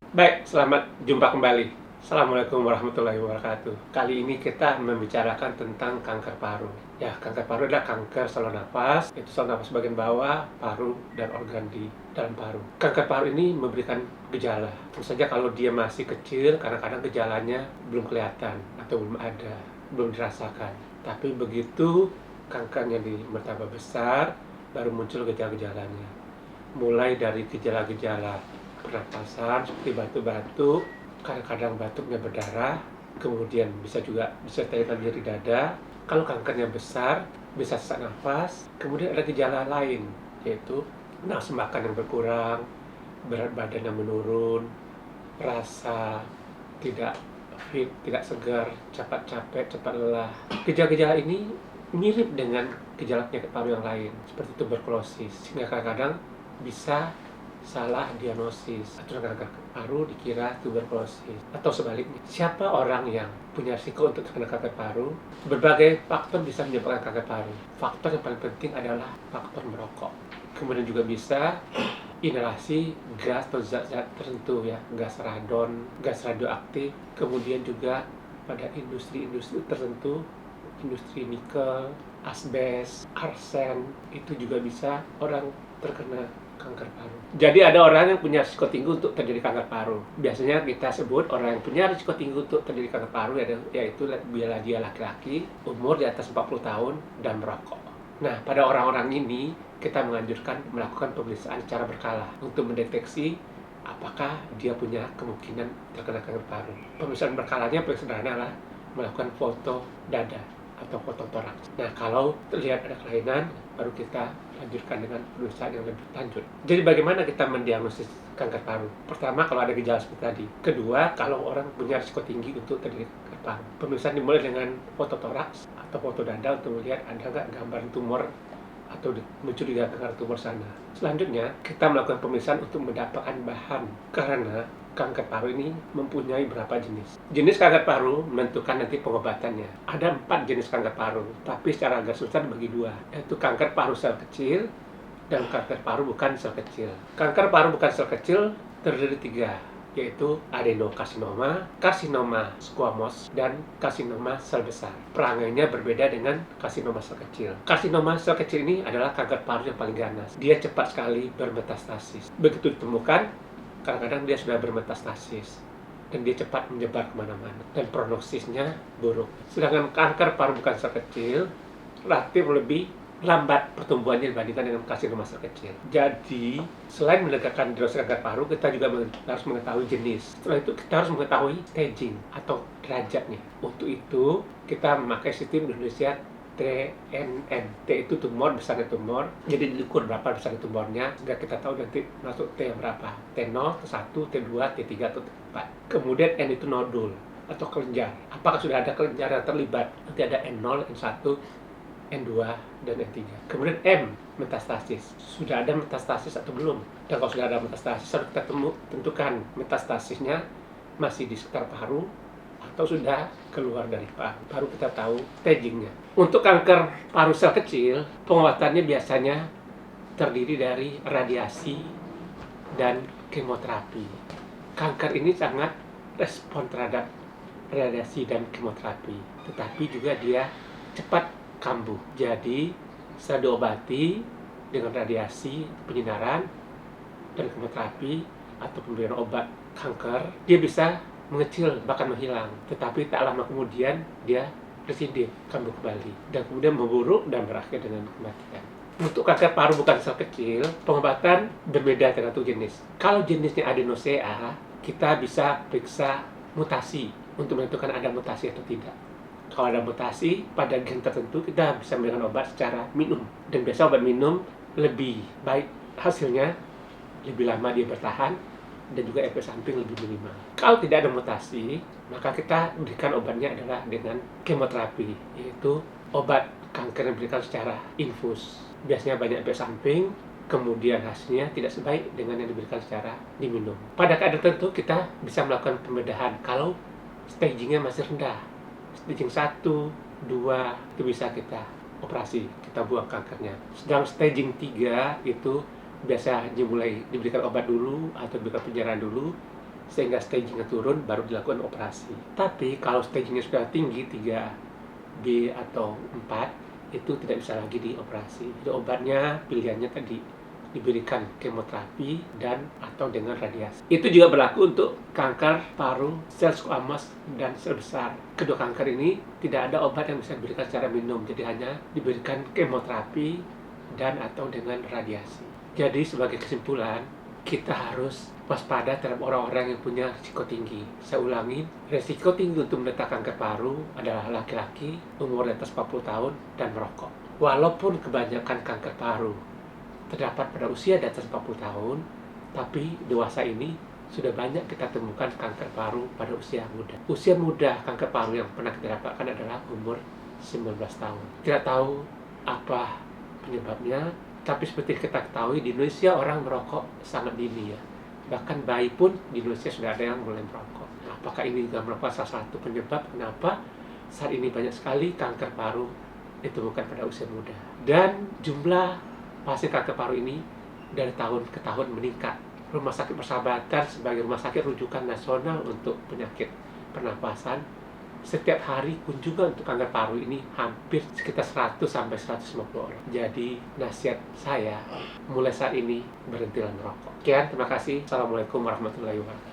Baik, selamat jumpa kembali. Assalamualaikum warahmatullahi wabarakatuh. Kali ini kita membicarakan tentang kanker paru. Ya, kanker paru adalah kanker saluran nafas, yaitu saluran nafas bagian bawah, paru, dan organ di dalam paru. Kanker paru ini memberikan gejala. Tentu saja kalau dia masih kecil, kadang-kadang gejalanya belum kelihatan atau belum ada, belum dirasakan. Tapi begitu kankernya bertambah besar, baru muncul gejala-gejalanya. Mulai dari gejala-gejala pernapasan seperti batuk-batuk, kadang-kadang batuknya berdarah, kemudian bisa juga disertai dengan nyeri dada. Kalau kankernya besar, bisa sesak nafas. Kemudian ada gejala lain, yaitu nafsu makan yang berkurang, berat badan yang menurun, rasa tidak fit, tidak segar, cepat capek, cepat lelah. Gejala-gejala ini mirip dengan gejala penyakit paru yang lain, seperti tuberkulosis, sehingga kadang-kadang bisa salah diagnosis atau kanker paru dikira tuberkulosis, atau sebaliknya. Siapa orang yang punya risiko untuk terkena kanker paru? Berbagai faktor bisa menyebabkan kanker paru. Faktor yang paling penting adalah faktor merokok. Kemudian juga bisa inhalasi gas atau zat-zat tertentu, ya, gas radon, gas radioaktif. Kemudian juga pada industri-industri tertentu, industri nikel, asbes, arsen, itu juga bisa orang terkena kanker paru. Jadi ada orang yang punya risiko tinggi untuk terjadi kanker paru. Biasanya kita sebut orang yang punya risiko tinggi untuk terjadi kanker paru yaitu bila dia laki-laki, umur di atas 40 tahun, dan merokok. Nah, pada orang-orang ini kita menganjurkan melakukan pemeriksaan secara berkala untuk mendeteksi apakah dia punya kemungkinan terkena kanker paru. Pemeriksaan berkalanya paling sederhana adalah melakukan foto dada atau foto toraks. Nah, kalau terlihat ada kelainan, baru kita lanjutkan dengan pemeriksaan yang lebih lanjut. Jadi bagaimana kita mendiagnosis kanker paru? Pertama, kalau ada gejala seperti tadi. Kedua, kalau orang punya risiko tinggi untuk terjadi kanker paru. Pemeriksaan dimulai dengan foto toraks atau foto dada untuk melihat ada nggak gambar tumor atau muncul di kanker tumor sana. Selanjutnya, kita melakukan pemeriksaan untuk mendapatkan bahan, karena kanker paru ini mempunyai berapa jenis. Jenis kanker paru menentukan nanti pengobatannya. Ada 4 jenis kanker paru, tapi secara garis besar dibagi 2, yaitu kanker paru sel kecil dan kanker paru bukan sel kecil. Kanker paru bukan sel kecil terdiri 3, yaitu adenokarsinoma, karsinoma squamous, dan karsinoma sel besar. Perangainya berbeda dengan karsinoma sel kecil. Karsinoma sel kecil ini adalah kanker paru yang paling ganas. Dia cepat sekali bermetastasis. Begitu ditemukan, kadang-kadang dia sudah bermetastasis dan dia cepat menyebar kemana-mana dan prognosisnya buruk. Sedangkan kanker paru bukan sel kecil relatif lebih lambat pertumbuhannya dibandingkan dengan karsinoma sel kecil. Jadi, selain menegakkan diagnosis kanker paru, kita juga harus mengetahui jenis. Setelah itu kita harus mengetahui staging atau derajatnya. Untuk itu, kita memakai sistem Indonesia TNM. T itu tumor, besarnya tumor. Jadi diukur berapa besar tumornya, sehingga kita tahu nanti masuk T yang berapa. T0, T1, T2, T3, atau T4. Kemudian N itu nodul atau kelenjar. Apakah sudah ada kelenjar yang terlibat? Nanti ada N0, N1, N2, dan N3. Kemudian M, metastasis. Sudah ada metastasis atau belum? Dan kalau sudah ada metastasis, harus kita tentukan metastasisnya masih di sekitar paru atau sudah keluar dari paru. Baru kita tahu stagingnya. Untuk kanker paru sel kecil, pengobatannya biasanya terdiri dari radiasi dan kemoterapi. Kanker ini sangat respon terhadap radiasi dan kemoterapi, tetapi juga dia cepat kambuh. Jadi, setelah diobati dengan radiasi, penyinaran, dan kemoterapi atau pemberian obat kanker, dia bisa mengecil bahkan menghilang, tetapi tak lama kemudian dia residif, kambuh kembali, dan kemudian memburuk dan berakhir dengan kematian. Untuk kanker paru bukan sel kecil, pengobatan berbeda tergantung jenis. Kalau jenisnya adenosea, kita bisa periksa mutasi untuk menentukan ada mutasi atau tidak. Kalau ada mutasi pada gen tertentu, kita bisa memberikan obat secara minum, dan biasa obat minum lebih baik hasilnya, lebih lama dia bertahan, dan juga efek samping lebih minimal. Kalau tidak ada mutasi, maka kita berikan obatnya adalah dengan kemoterapi, yaitu obat kanker yang diberikan secara infus. Biasanya banyak efek samping, kemudian hasilnya tidak sebaik dengan yang diberikan secara diminum. Pada keadaan tertentu kita bisa melakukan pembedahan kalau stagingnya masih rendah. Staging 1, 2 itu bisa kita operasi, kita buang kankernya. Sedang staging 3 itu biasa dimulai diberikan obat dulu atau diberikan penyerahan dulu, sehingga stagingnya turun baru dilakukan operasi. Tapi kalau stagingnya sudah tinggi 3B atau 4, itu tidak bisa lagi dioperasi. Jadi obatnya pilihannya tadi diberikan kemoterapi dan atau dengan radiasi. Itu juga berlaku untuk kanker paru, sel squamous, dan sel besar. Kedua kanker ini tidak ada obat yang bisa diberikan secara minum, jadi hanya diberikan kemoterapi dan atau dengan radiasi. Jadi sebagai kesimpulan, kita harus waspada terhadap orang-orang yang punya risiko tinggi. Saya ulangi, risiko tinggi untuk menderita kanker paru adalah laki-laki, umur di atas 40 tahun, dan merokok. Walaupun kebanyakan kanker paru terdapat pada usia di atas 40 tahun, tapi dewasa ini sudah banyak kita temukan kanker paru pada usia muda. Usia muda kanker paru yang pernah kita dapatkan adalah umur 19 tahun. Tidak tahu apa penyebabnya, tapi seperti kita ketahui di Indonesia orang merokok sangat dini ya. Bahkan bayi pun di Indonesia sudah ada yang mulai merokok. Nah, apakah ini juga merupakan salah satu penyebab kenapa saat ini banyak sekali kanker paru ditemukan pada usia muda? Dan jumlah pasien kanker paru ini dari tahun ke tahun meningkat. Rumah Sakit Persahabatan sebagai rumah sakit rujukan nasional untuk penyakit pernapasan, setiap hari kunjungan untuk kanker paru ini hampir sekitar 100 sampai 150 orang. Jadi nasihat saya mulai saat ini berhentilah merokok. Sekian, terima kasih. Assalamualaikum warahmatullahi wabarakatuh.